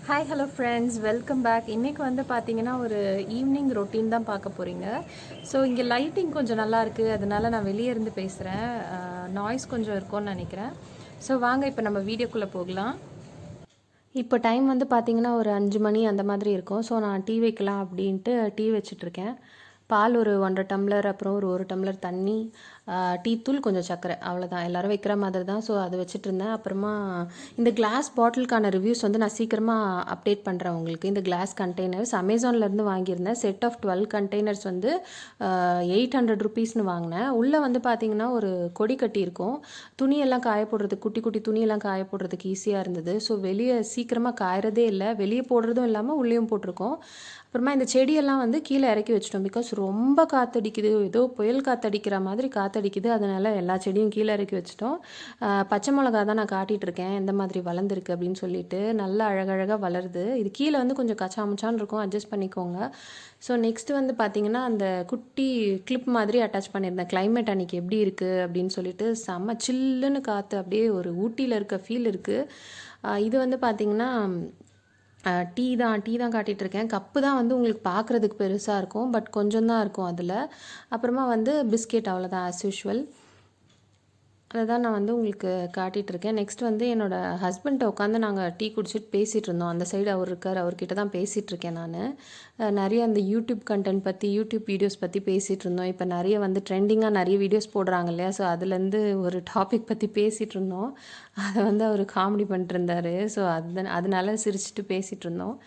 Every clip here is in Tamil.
Hi hello friends, welcome back. இன்றைக்கி வந்து பார்த்தீங்கன்னா ஒரு ஈவினிங் ரொட்டீன் தான் பார்க்க போகிறீங்க. ஸோ இங்கே லைட்டிங் கொஞ்சம் நல்லா இருக்குது, அதனால நான் வெளியே இருந்து பேசுகிறேன். நாய்ஸ் கொஞ்சம் இருக்கும்னு நினைக்கிறேன். ஸோ வாங்க இப்போ நம்ம வீடியோக்குள்ளே போகலாம். இப்போ டைம் வந்து பார்த்தீங்கன்னா ஒரு 5 மணி அந்த மாதிரி இருக்கும். ஸோ நான் டீ வைக்கலாம் அப்படின்ட்டு டீ வச்சிட்ருக்கேன். பால் ஒரு 1.5 டம்ளர், அப்புறம் ஒரு டம்ளர் தண்ணி, டீ தூள், கொஞ்சம் சர்க்கரை, அவ்வளோதான். எல்லோரும் வைக்கிற மாதிரி தான். ஸோ அதை வச்சுட்டு இருந்தேன். அப்புறமா இந்த கிளாஸ் பாட்டிலுக்கான ரிவ்யூஸ் வந்து நான் சீக்கிரமாக அப்டேட் பண்ணுறேன் உங்களுக்கு. இந்த கிளாஸ் கண்டெய்னர்ஸ் அமேசான்லேருந்து வாங்கியிருந்தேன். செட் ஆஃப் 12 கண்டெய்னர்ஸ் வந்து 800 ருபீஸ்னு வாங்கினேன். உள்ளே வந்து பார்த்திங்கன்னா ஒரு கொடி கட்டியிருக்கும். துணியெல்லாம் காய போடுறதுக்கு, குட்டி குட்டி துணியெல்லாம் காய போடுறதுக்கு ஈஸியாக இருந்தது. ஸோ வெளியே சீக்கிரமாக காயறதே இல்லை. வெளியே போடுறதும் இல்லாமல் உள்ளேயும் போட்டிருக்கோம். அப்புறமா இந்த செடியெல்லாம் வந்து கீழே இறக்கி வச்சிட்டோம். பிகாஸ் ரொம்ப காற்றடிக்குது, ஏதோ புயல் காற்றடிக்கிற மாதிரி காற்றடிக்குது. அதனால் எல்லா செடியும் கீழே இறக்கி வச்சிட்டோம். பச்சை மிளகா தான் நான் காட்டிகிட்டு இருக்கேன், எந்த மாதிரி வளர்ந்துருக்கு அப்படின்னு சொல்லிட்டு. நல்லா அழகழகாக வளருது. இது கீழே வந்து கொஞ்சம் கச்சாமுச்சான்னு இருக்கும், அட்ஜஸ்ட் பண்ணிக்கோங்க. ஸோ நெக்ஸ்ட்டு வந்து பார்த்திங்கன்னா அந்த குட்டி கிளிப் மாதிரி அட்டாச் பண்ணியிருந்தேன். கிளைமேட் அன்றைக்கி எப்படி இருக்குது அப்படின்னு சொல்லிட்டு. செம்ம சில்லுன்னு காற்று, அப்படியே ஒரு ஊட்டியில் இருக்க ஃபீல் இருக்குது. இது வந்து பார்த்திங்கன்னா டீ தான் காட்டிகிட்ருக்கேன். கப்பு தான் வந்து உங்களுக்கு பார்க்குறதுக்கு பெருசாக இருக்கும், பட் கொஞ்சம் தான் இருக்கும் அதில். அப்புறமா வந்து பிஸ்கெட், அவ்வளோதான், ஆஸ் யூஷுவல். அதை தான் நான் வந்து உங்களுக்கு காட்டிகிட்ருக்கேன். நெக்ஸ்ட் வந்து என்னோடய ஹஸ்பண்ட்டை உட்காந்து நாங்கள் டீ குடிச்சிட்டு பேசிகிட்டு இருந்தோம். அந்த சைடு அவர் இருக்கார், அவர்கிட்ட தான் பேசிகிட்ருக்கேன் நான். நிறைய அந்த யூடியூப் கண்டென்ட் பற்றி, யூடியூப் வீடியோஸ் பற்றி பேசிகிட்டு இருந்தோம். இப்போ நிறைய வந்து ட்ரெண்டிங்காக நிறைய வீடியோஸ் போடுறாங்க இல்லையா? ஸோ அதுலேருந்து ஒரு டாபிக் பற்றி பேசிகிட்டு இருந்தோம். அதை வந்து அவர் காமெடி பண்ணிட்டு இருந்தார். ஸோ அதனால சிரிச்சுட்டு பேசிகிட்டு இருந்தோம்.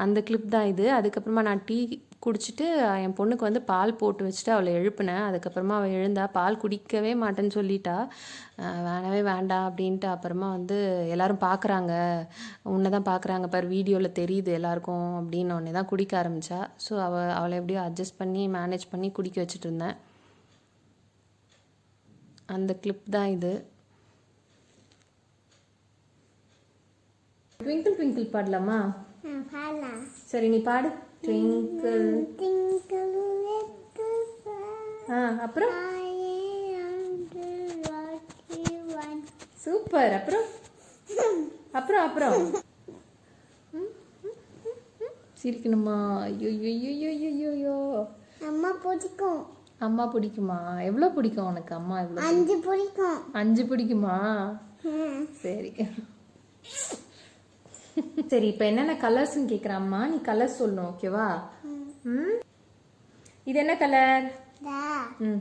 அந்த கிளிப் தான் இது. அதுக்கப்புறமா நான் டீ குடிச்சிட்டு என் பொண்ணுக்கு வந்து பால் போட்டு வச்சுட்டு அவளை எழுப்பினேன். அதுக்கப்புறமா அவள் எழுந்தா. பால் குடிக்கவே மாட்டேன்னு சொல்லிட்டா. வேணவே வேண்டாம் அப்படின்ட்டு. அப்புறமா வந்து எல்லோரும் பார்க்குறாங்க, உன்னை தான் பார்க்குறாங்க பார், வீடியோவில் தெரியுது எல்லாருக்கும் அப்படின்னு உடனே தான் குடிக்க ஆரம்பித்தா. ஸோ அவளை எப்படியோ அட்ஜஸ்ட் பண்ணி மேனேஜ் பண்ணி குடிக்க வச்சுட்டு இருந்தேன். அந்த கிளிப் தான் இது. ட்விங்கிள் ட்விங்கிள் பாடலாமா? சரி, நீ பாடு. Twinkle twinkle little star. அப்புறம் சூப்பர். அப்புறம் அப்புறம் அப்புறம் சிரிக்கணுமா? ஐயோ ஐயோ ஐயோ ஐயோ. அம்மா பிடிக்கும். அம்மா பிடிக்குமா? எவ்வளோ பிடிக்கும் உனக்கு அம்மா? எவ்வளோ? 5 பிடிக்கும். 5 பிடிக்குமா? சரி சரி. இப்போ என்னென்ன கலர்ஸ்ன்னு கேட்குறேன் அம்மா, நீ கலர் சொல்லணும், ஓகேவா? இது என்ன colour?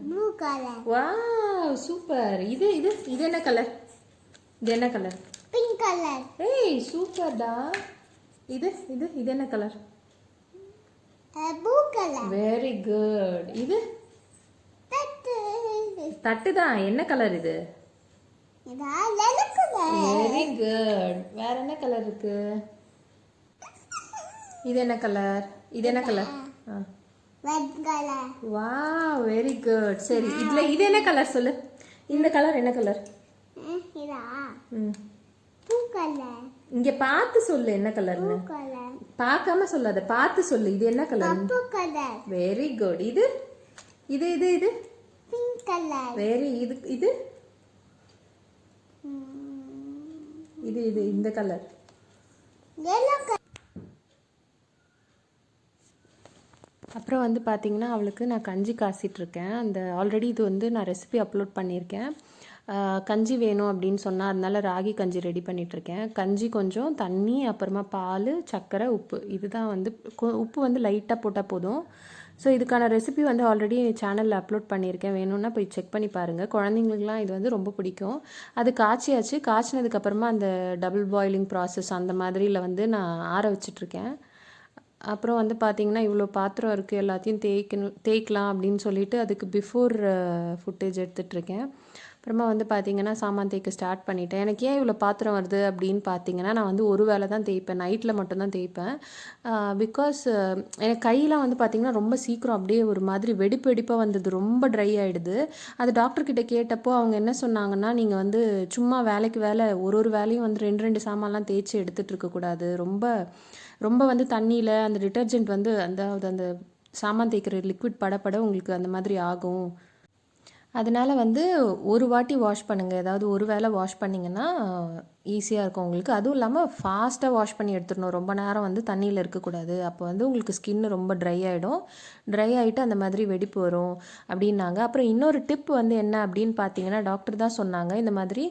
Blue colour. Wow, super. இது இது இது என்ன கலர்? இது என்ன கலர்? Pink colour. ஏய், சூப்பர்டா. இது இது இது என்ன colour? Blue colour. Very good. இது தட்டு தான். என்ன கலர் இது? Very good. வேற என்ன கலர் இருக்கு? இது என்ன கலர்? இது என்ன colour? Red colour. Wow, very good. சரி, இதுல இது என்ன கலர் சொல்லு. இந்த கலர் என்ன கலர்? இதா ப்ளூ கலர். இங்க பார்த்து சொல்லு என்ன கலர்னு. Blue colour. பார்க்காம சொல்லாத, பார்த்து சொல்லு. இது என்ன colour? Blue colour. Very good. இது இது இது இது பிங்க் கலர். வெரி. இது இது இது இது இந்த கலர் yellow கலர். அப்புறம் வந்து பார்த்தீங்கன்னா அவளுக்கு நான் கஞ்சி காசிட்ருக்கேன். அந்த ஆல்ரெடி இது வந்து நான் ரெசிபி அப்லோட் பண்ணியிருக்கேன். கஞ்சி வேணும் அப்படின்னு சொன்னால், அதனால ராகி கஞ்சி ரெடி பண்ணிகிட்ருக்கேன். கஞ்சி கொஞ்சம் தண்ணி, அப்புறமா பால், சர்க்கரை, உப்பு. இதுதான் வந்து உப்பு வந்து லைட்டாக போட்டால் போதும். ஸோ இதுக்கான ரெசிபி வந்து ஆல்ரெடி சேனலில் அப்லோட் பண்ணியிருக்கேன், வேணும்னா போய் செக் பண்ணி பாருங்கள். குழந்தைங்களுக்குலாம் இது வந்து ரொம்ப பிடிக்கும். அது காய்ச்சியாச்சு. காய்ச்சினதுக்கப்புறமா அந்த டபுள் பாயிலிங் ப்ராசஸ் அந்த மாதிரியில் வந்து நான் ஆற வச்சிட்ருக்கேன். அப்புறம் வந்து பார்த்திங்கன்னா இவ்வளோ பாத்திரம் இருக்குது, எல்லாத்தையும் தேய்க்கலாம் அப்படின்னு சொல்லிட்டு அதுக்கு பிஃபோர் ஃபுட்டேஜ் எடுத்துகிட்ருக்கேன். அப்புறமா வந்து பார்த்திங்கன்னா சாமான் தேய்க்க ஸ்டார்ட் பண்ணிட்டேன். எனக்கு ஏன் இவ்வளோ பாத்திரம் வருது அப்படின்னு பார்த்தீங்கன்னா, நான் வந்து ஒரு வேளை தான் தேய்ப்பேன், நைட்டில் மட்டும்தான் தேய்ப்பேன். பிகாஸ் எனக்கு கையெலாம் வந்து பார்த்திங்கன்னா ரொம்ப சீக்கிரம் அப்படியே ஒரு மாதிரி வெடிப்பு வெடிப்பாக வந்தது, ரொம்ப ட்ரை ஆகிடுது. அது டாக்டர்கிட்ட கேட்டப்போ அவங்க என்ன சொன்னாங்கன்னா, நீங்கள் வந்து சும்மா வேலைக்கு வேலை ஒரு வேலையும் வந்து 2 சாமான்லாம் தேய்ச்சி எடுத்துகிட்டு இருக்கக்கூடாது. ரொம்ப வந்து தண்ணியில் அந்த டிட்டர்ஜென்ட் வந்து அந்த சாமான் தேய்க்கிற லிக்விட் படப்பட உங்களுக்கு அந்த மாதிரி ஆகும் அதனால் வந்து ஒரு வாட்டி வாஷ் பண்ணுங்கள். ஏதாவது ஒரு வேளை வாஷ் பண்ணிங்கன்னா ஈஸியாக இருக்கும் உங்களுக்கு. அதுவும் இல்லாமல் ஃபாஸ்ட்டாக வாஷ் பண்ணி எடுத்துடணும். ரொம்ப நேரம் வந்து தண்ணியில் இருக்கக்கூடாது. அப்போ வந்து உங்களுக்கு ஸ்கின்னு ரொம்ப ட்ரை ஆகிடும். ட்ரை ஆகிட்டு அந்த மாதிரி வெடிப்பு வரும் அப்படின்னாங்க. அப்புறம் இன்னொரு டிப் வந்து என்ன அப்படின்னு பார்த்தீங்கன்னா, டாக்டர் தான் சொன்னாங்க, இந்த மாதிரி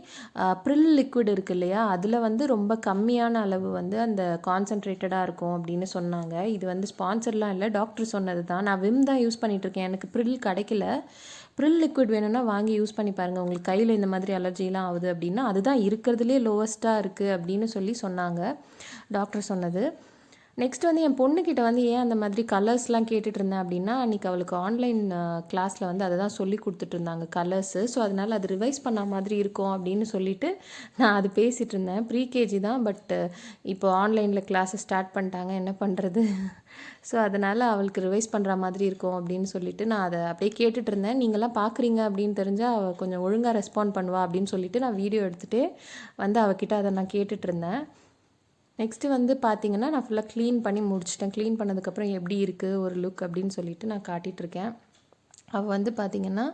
ப்ரில் லிக்விட் இருக்குது இல்லையா, அதில் வந்து ரொம்ப கம்மியான அளவு வந்து அந்த கான்சன்ட்ரேட்டடாக இருக்கும் அப்படின்னு சொன்னாங்க. இது வந்து ஸ்பான்சர்லாம் இல்லை, டாக்டர் சொன்னது தான். நான் விம் தான் யூஸ் பண்ணிகிட்ருக்கேன். எனக்கு ப்ரில் கிடைக்கல. ப்ரில் லிக்விட் வேணும்னா வாங்கி யூஸ் பண்ணி பாருங்கள். உங்களுக்கு கையில் இந்த மாதிரி அலர்ஜிலாம் ஆகுது அப்படின்னா அதுதான் இருக்கிறதுலே லோவஸ்ட்டாக இருக்குது அப்படின்னு சொன்னாங்க டாக்டர் சொன்னது. நெக்ஸ்ட் வந்து என் பொண்ணுக்கிட்ட வந்து ஏன் அந்த மாதிரி கலர்ஸ்லாம் கேட்டுட்டு இருந்தேன் அப்படின்னா, அன்றைக்கி அவளுக்கு ஆன்லைன் கிளாஸில் வந்து அதை தான் சொல்லி கொடுத்துட்டு இருந்தாங்க கலர்ஸு. ஸோ அதனால் அது ரிவைஸ் பண்ண மாதிரி இருக்கும் அப்படின்னு சொல்லிட்டு நான் அது பேசிகிட்டு இருந்தேன். ப்ரீகேஜி தான், பட்டு இப்போ ஆன்லைனில் கிளாஸை ஸ்டார்ட் பண்ணிட்டாங்க, என்ன பண்ணுறது. ஸோ அதனால் அவளுக்கு ரிவைஸ் பண்ணுற மாதிரி இருக்கும் அப்படின்னு சொல்லிட்டு நான் அதை அப்படியே கேட்டுட்டு இருந்தேன். நீங்களாம் பார்க்குறீங்க அப்படின்னு தெரிஞ்சால் அவள் கொஞ்சம் ஒழுங்காக ரெஸ்பாண்ட் பண்ணுவா அப்படின்னு சொல்லிட்டு நான் வீடியோ எடுத்துகிட்டே வந்து அவகிட்ட அதை நான் கேட்டுட்டு இருந்தேன். நெக்ஸ்ட்டு வந்து பார்த்திங்கன்னா, நான் ஃபுல்லாக க்ளீன் பண்ணி முடிச்சிட்டேன். க்ளீன் பண்ணதுக்கப்புறம் எப்படி இருக்குது ஒரு லுக் அப்படின்னு சொல்லிட்டு நான் காட்டிகிட்ருக்கேன். அவள் வந்து பார்த்திங்கன்னா,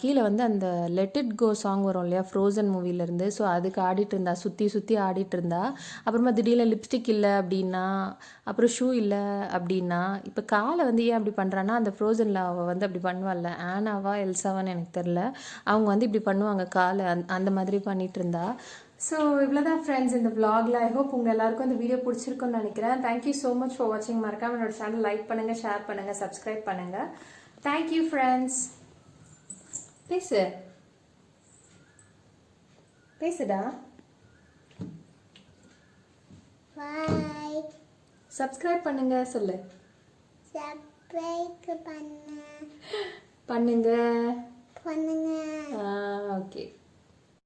கீழே வந்து அந்த லெட் இட் கோ சாங் வரும் இல்லையா, ஃப்ரோசன் மூவிலேருந்து. ஸோ அதுக்கு ஆடிட்டு இருந்தா, சுற்றி சுற்றி ஆடிட்டு இருந்தா. அப்புறமா திடீர்னு லிப்ஸ்டிக் இல்லை அப்படின்னா, அப்புறம் ஷூ இல்லை அப்படின்னா. இப்போ காலை வந்து ஏன் அப்படி பண்ணுறான்னா, அந்த ஃப்ரோசனில் அவள் வந்து அப்படி பண்ணுவாள்ல, ஆனாவா எல்சாவான்னு எனக்கு தெரில, அவங்க வந்து இப்படி பண்ணுவாங்க காலை, அந்த மாதிரி பண்ணிகிட்டு இருந்தா. ஸோ இவ்வளோதான் ஃப்ரெண்ட்ஸ் இந்த vlogல. ஐ ஹோப் உங்கள் எல்லாருக்கும் இந்த வீடியோ பிடிச்சிருக்குன்னு நினைக்கிறேன். தேங்க்யூ ஸோ மச் ஃபார் வாட்சிங். மறக்காம என்னோட சேனல் லைக் பண்ணுங்கள், ஷேர் பண்ணுங்கள், சப்ஸ்கிரைப் பண்ணுங்கள். Thank you friends. பேசு பேசுடா. பாய். சப்ஸ்கிரைப் பண்ணுங்க சொல்லு. சப்ஸ்கிரைப் பண்ணுங்க. பண்ணுங்க. ஓகே.